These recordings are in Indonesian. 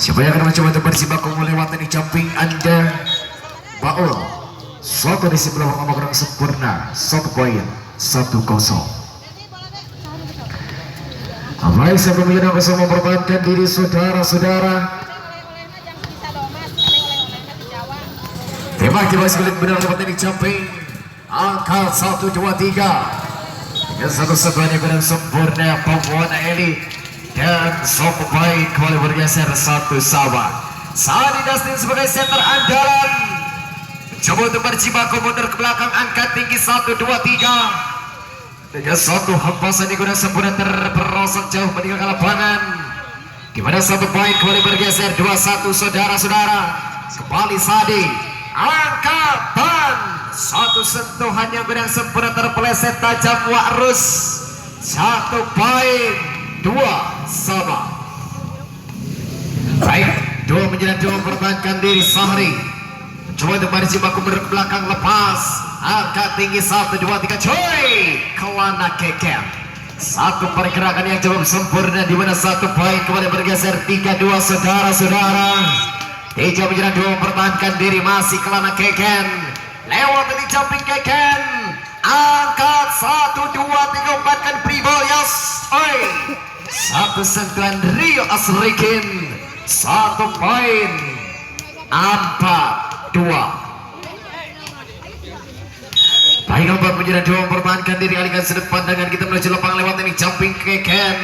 Siapa yang akan mencoba untuk berjibaku melewati jumping Anda? Baul. Suatu di sebelah nomor sempurna. 1 poin 1-0. Baik, sebelum kita bisa mempertahankan diri saudara-saudara. Tembak tiba sebelit benar lewat ini jumping. Angka 1, 2, 3. Dengan satu sebanyak dengan sempurna Pembuana Eli. Dan sok baik kembali bergeser satu sahabat. Sadi Dustin sebagai center andalan. Coba untuk berjibaku mundur ke belakang, angkat tinggi 1, 2, 3. Dengan satu hempasan yang sudah sempurna terperosok jauh meninggalkan lapangan. Gimana satu baik kembali bergeser 2-1 saudara-saudara. Kembali Sadi. Angkatan. Satu sentuhan yang sudah sempurna terpeleset tajam Wa'rus. 1 poin 2 sama. Baik, 2 menjelang 2 mempertahankan diri Sahri. Coba untuk berjibaku mundur ke belakang, lepas. Angkat tinggi 1, 2, 3, coy. Kelana Keken. Satu pergerakan yang cukup sempurna di mana 1 poin kembali bergeser 3-2 saudara-saudara. 3 menjelang 2 mempertahankan diri masih Kelana Keken. Lewat dari jumping Keken. Angkat 1, 2, 3, umpankan Priboyas. Oi. 1 sentuhan Rio Asrikin. 1 poin 4-2. Baik, 4 menjelang 2 mempertahankan diri, alihkan sudut pandangan kita menuju lapangan lewat ini jumping Keken.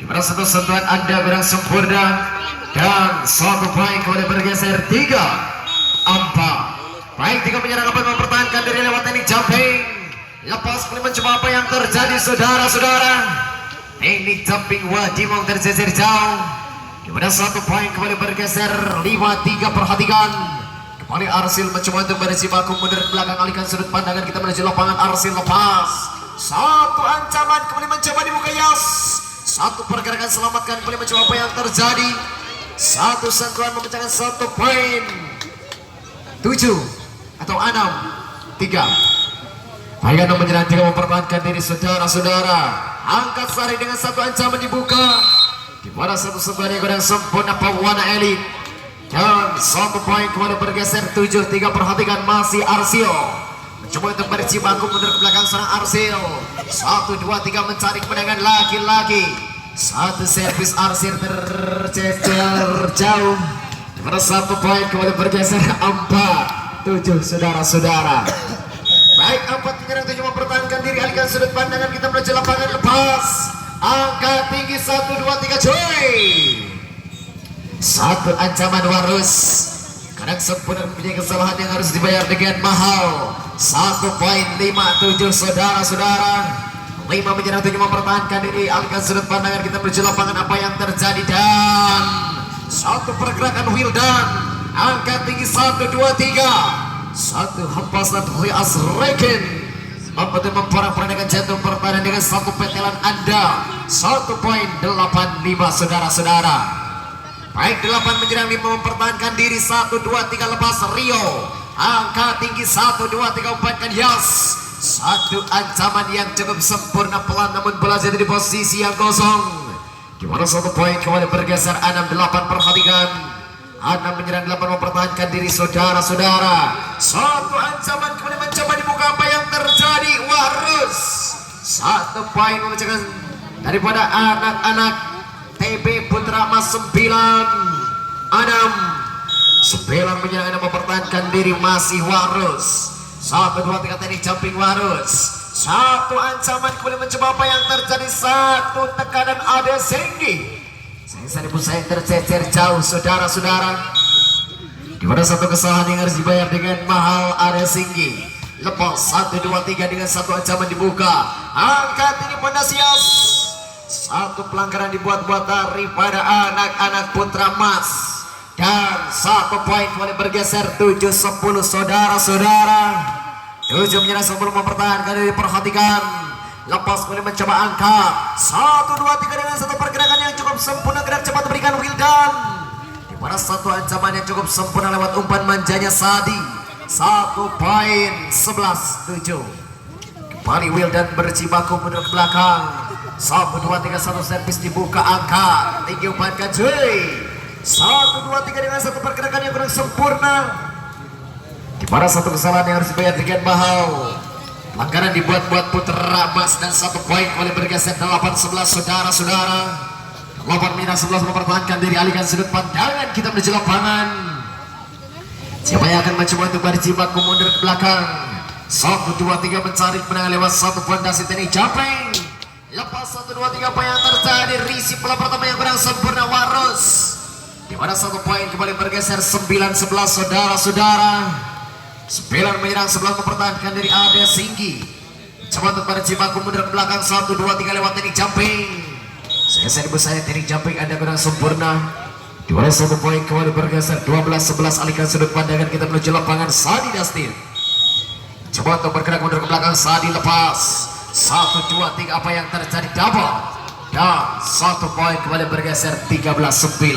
Di mana 1 sentuhan Anda berang sempurna dan 1 poin kembali bergeser 3-4. Baik, 3 menyerang dapat mempertahankan diri lewat ini jumping. Lepas kembali mencoba apa yang terjadi saudara-saudara. Teknik jumping Wadimong terjejer jauh. Di mana 1 poin kembali bergeser 5-3. Perhatikan. Kembali Arsil mencoba untuk berjibaku mundur ke belakang, alihkan sudut pandangan kita menuju lapangan. Arsil lepas. 1 ancaman kembali mencoba dibuka Yas. 1 pergerakan selamatkan kembali mencoba apa yang terjadi. 1 sentuhan memecahkan 1 poin 7 atau 6-3. Baik, 6 menyerang 3 mempertahankan diri saudara-saudara. Angkat Sari dengan 1 ancaman dibuka. Di mana 1 sebagai yang sempurna Pembuana Elit. Dan 1 poin kembali bergeser 7-3. Perhatikan masih Arsil. Mencoba untuk berjibaku mundur ke belakang serang Arsil. 1, 2, 3 mencari kemenangan lagi-lagi. 1 servis Arsil tercecer jauh. Di mana 1 poin kembali bergeser 4-7 saudara-saudara. Baik, 4 menyerang 7 mempertahankan diri, alihkan sudut pandangan kita menuju lapangan, lepas. Angka tinggi 1, 2, 3 coy. 1 ancaman Warus. Kadang sempurna mempunyai kesalahan yang harus dibayar dengan mahal. 1 poin 5-7 saudara-saudara. 5 menyerang 7 mempertahankan diri, alihkan sudut pandangan kita menuju lapangan, apa yang terjadi. Dan 1 pergerakan Wildan. Angka tinggi 1, 2, 3. 1 hempasan Rias Rekin memperang-perang jantung pertahanan dengan 1 petelan Anda. 1 poin 8-5 saudara-saudara. Baik, 8 menyerang 5 mempertahankan diri. 1, 2, 3 lepas Rio. Angka tinggi 1, 2, 3 umpankan Yas. 1 ancaman yang cukup sempurna, pelan namun bola jatuh di posisi yang kosong. Di mana 1 poin kembali bergeser 6-8. Perhatikan. 6 menyerang 8 mempertahankan diri saudara-saudara. 1 ancaman kemudian mencoba dibuka, apa yang terjadi. Warus 1 poin memecahkan daripada anak-anak TB Putra Mas 9-6. 9 menyerang 6 mempertahankan diri masih Warus. 1, 2, 3 teknik jumping Warus. 1 ancaman kemudian mencoba apa yang terjadi. 1 tekanan ada Senggi. Saya pun saya tercecer jauh saudara-saudara. Di mana 1 kesalahan yang harus dibayar dengan mahal ada Singgi. Lepas 1, 2, 3 dengan 1 ancaman dibuka. Angkat ini Pandasias. 1 pelanggaran dibuat-buat daripada anak-anak Putra Mas. Dan 1 poin kembali bergeser 7-10 saudara-saudara. 7 menyerang sebelum mempertahankan diri. Perhatikan. Lepas kemudian mencoba angka 1, 2, 3 dengan 1 pergerakan yang cukup sempurna, gerak cepat berikan Wildan. Di mana 1 ancaman yang cukup sempurna lewat umpan manjanya Sadi. 1 poin 11-7. Kembali Wildan berjibaku mundur ke belakang. 1, 2, 3 1 servis dibuka, angka tinggi umpankan cuy. 1, 2, 3 dengan satu pergerakan yang kurang sempurna. Di mana satu kesalahan yang harus dibayar dengan mahal. Pelanggaran dibuat-buat Putra Mas dan 1 poin kembali bergeser 8-11 saudara-saudara. Lawan Mina 11 mempertahankan diri, alihkan sudut pandangan kita menuju lapangan. Siapa yang akan mencoba untuk berjibaku mundur ke belakang? 1, 2, 3 mencari kemenangan lewat 1 fondasi teknik Japeng. Lepas 1, 2, 3 apa yang terjadi? Risi bola pertama yang kurang sempurna Warus. Di mana 1 poin kembali bergeser 9-11 saudara-saudara. 9 menyerang 11 mempertahankan diri Ade Singgi. Coba untuk berjibaku mundur ke belakang 1, 2, 3 lewat teknik Japeng. Saya ibu saya teknik Japeng ada kurang sempurna. Di mana 1 poin kembali bergeser 12-11 alihkan sudut pandangan kita menuju lapangan. Sadi Dastin coba untuk bergerak mundur ke belakang. Sadi lepas 1, 2, 3 apa yang terjadi? Double dan 1 poin kembali bergeser 13-9.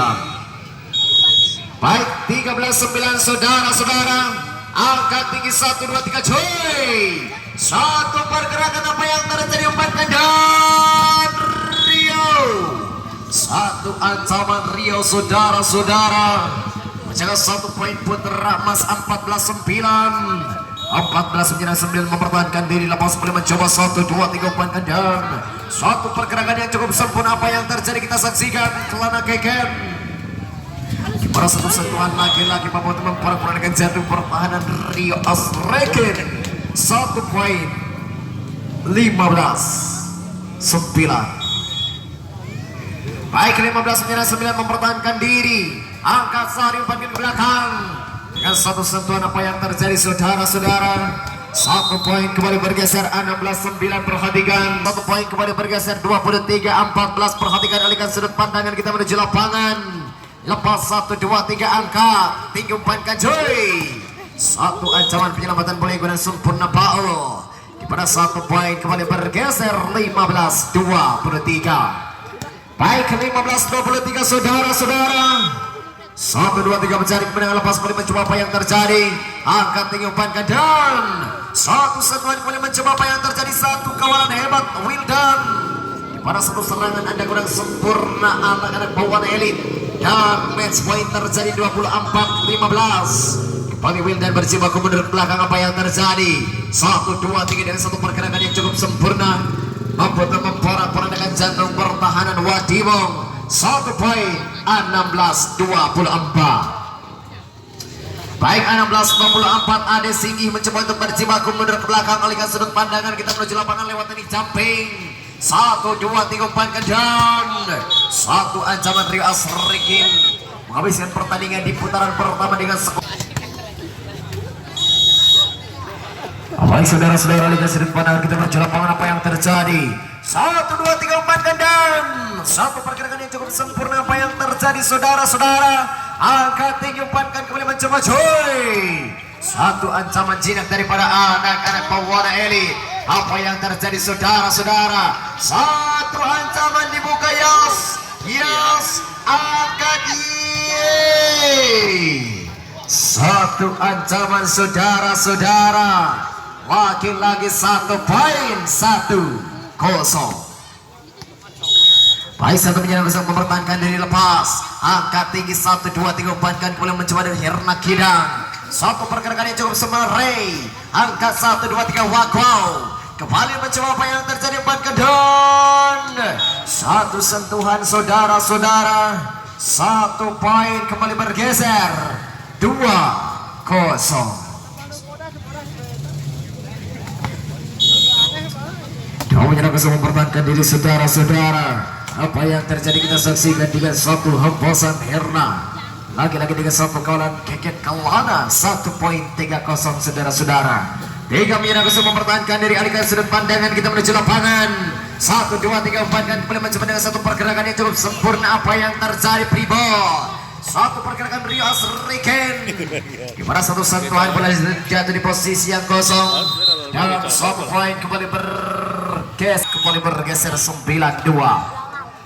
Baik 13-9 saudara-saudara. Angkat tinggi 1, 2, 3 coy. 1 pergerakan apa yang terjadi? Umpankan dan Rio. 1 ancaman Rio saudara-saudara. Menjaga 1 poin Putra Mas 14-9. 14 menyerang 9 mempertahankan diri. Lepas boleh mencoba 1, 2, 3 umpan kandang. 1 pergerakan yang cukup sempurna apa yang terjadi kita saksikan. Kelana Keken para satu sentuhan lagi-lagi mampu mempertahankan jatuh pertahanan Rio Asreken. 1 poin 15-9. Baik 15 menyerang 9 mempertahankan diri. Angkat Sari umpan ke belakang. Dengan 1 sentuhan apa yang terjadi saudara-saudara? 1 poin kembali bergeser 16-9. Perhatikan 1 poin kembali bergeser 23-14. Perhatikan alihkan sudut pandangan kita menuju lapangan. Lepas 1, 2, 3 angkat tinggi umpankan coy. 1 ancaman penyelamatan boleh guna sempurna Paul. Di pada 1 poin kembali bergeser 15-23. Baik 15-23 saudara-saudara. 1, 2, 3 mencari kemenangan. Lepas kembali mencoba apa yang terjadi. Angkat tinggi umpankan dan 1 sentuhan kembali mencoba apa yang terjadi. 1 kawalan hebat Wildan. Pada 1 serangan Anda kurang sempurna anak-anak bawaan elit. Dan match point terjadi 24-15. Kembali Wildan berjibaku mundur ke belakang. Apa yang terjadi? 1, 2, 3 dari 1 pergerakan yang cukup sempurna. Mampu memporak-porandakan jantung pertahanan Wadimong. 1 poin 16-24. Baik 16-24. Ade Singgi mencoba untuk berjibaku mundur ke belakang. Alihkan sudut pandangan kita menuju lapangan lewat teknik Japeng. 1, 2, 3 umpankan dan 1 ancaman Rio Asrikin menghabiskan pertandingan di putaran pertama dengan skor. Baik saudara-saudara, lihat sudut pandangan kita menuju lapangan. Apa yang terjadi? 1, 2, 3 umpankan dan 1 pergerakan yang cukup sempurna. Apa yang terjadi saudara-saudara? Angkat tinggi umpankan kembali mencoba coy. 1 ancaman jinak daripada anak-anak pewarna elit. Apa yang terjadi saudara-saudara? 1 ancaman dibuka Yas. Yas angkat 1 ancaman saudara-saudara. Lagi-lagi 1 poin 1-0. Baik 1 menyerang bisa mempertahankan diri. Lepas angkat tinggi 1, 2, 3 umpankan kembali mencoba dari Herna Kidang. 1 pergerakan yang cukup sempurna Ray. Angkat 1, 2, 3 Wakau. Kembali mencoba apa yang terjadi umpankan dan 1 sentuhan saudara-saudara. 1 poin kembali bergeser 2-0. Kau menyerang bisa mempertahankan diri saudara-saudara. Apa yang terjadi kita saksikan dengan 1 hembusan Herna. Lagi-lagi dengan 1 kawalan Keket Kalana. 1 poin 3-0 saudara-saudara. 3 menyerang bisa mempertahankan diri. Alihkan sudut pandangan kita menuju lapangan. 1, 2, 3 umpankan kembali mencoba dengan 1 pergerakan yang cukup sempurna. Apa yang terjadi Pribo? 1 pergerakan Rio Asriken. Di mana 1 sentuhan bola jatuh di posisi yang kosong. Dalam 1 poin kembali bergeser 9-2.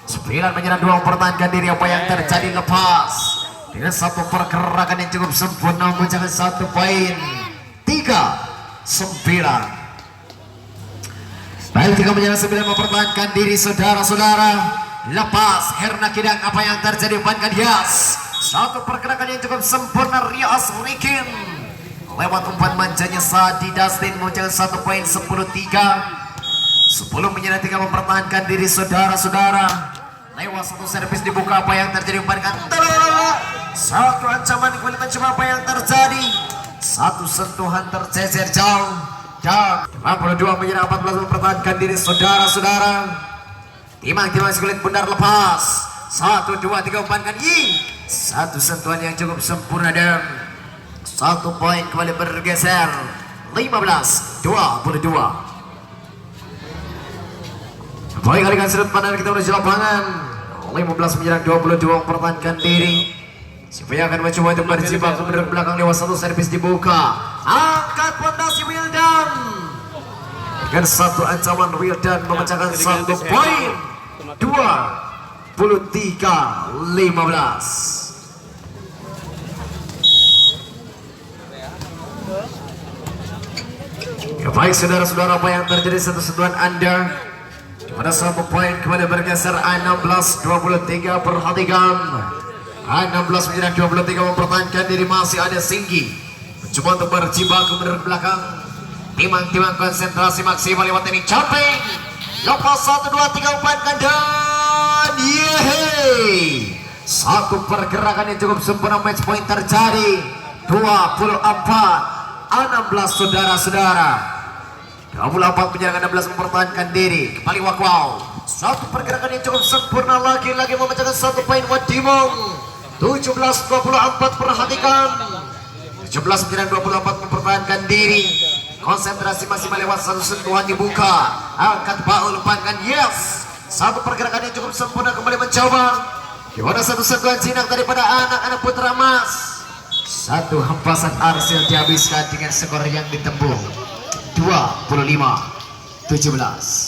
9 menyerang 2 mempertahankan diri. Apa yang terjadi? Lepas dengan 1 pergerakan yang cukup sempurna mencapai 1 poin 3-9. Baik 3 menyerang 9 mempertahankan diri saudara-saudara. Lepas Herna Kidang. Apa yang terjadi? Umpankan Hias. satu pergerakan yang cukup sempurna Rias Rikin lewat umpan manjanya Sadi Dustin menjaga 1 poin 10-3. 10 menjadi 3 mempertahankan diri saudara-saudara. Lewat satu servis dibuka, apa yang terjadi umpankan satu ancaman kembali mencoba apa yang terjadi. Satu sentuhan tercecer jauh dan 52 menjadi 14 mempertahankan diri saudara-saudara. Timang-timang kulit bundar lepas. 1, 2, 3 umpankan satu sentuhan yang cukup sempurna dan 1 poin kembali bergeser 15-22. Baik, alihkan sudut pandang kita menuju lapangan. 15 menyerang 22 mempertahankan diri. Siapa yang akan mencoba untuk berjibaku kemudian belakang lewat satu servis dibuka. Angkat fondasi Wildan. Dengan satu ancaman Wildan memecahkan 1 poin 23-15. Ya, baik saudara-saudara, apa yang terjadi satu sentuhan Anda pada 1 poin kembali bergeser 16-23. Perhatikan 16 menyerang 23 mempertahankan diri, masih ada Singgi mencoba untuk berjibaku dari belakang. Timang-timang konsentrasi maksimal lewat ini jumping lepas 1, 2, 3 umpankan dan satu pergerakan yang cukup sempurna. Match point terjadi 24-16 saudara-saudara. 24 penyerangan 16 mempertahankan diri. Kembali Wakwau. Satu pergerakan yang cukup sempurna lagi-lagi memecahkan 1 poin Wadimong. 17-24. Perhatikan 17 menyerang 24 mempertahankan diri. Konsentrasi masih melewat satu sentuhan dibuka. Angkat bahu umpankan satu pergerakan yang cukup sempurna kembali mencoba. Gimana satu sentuhan jinak daripada anak-anak Putra Mas. Satu hempasan Arsil dihabiskan dengan skor yang ditembus 25-17.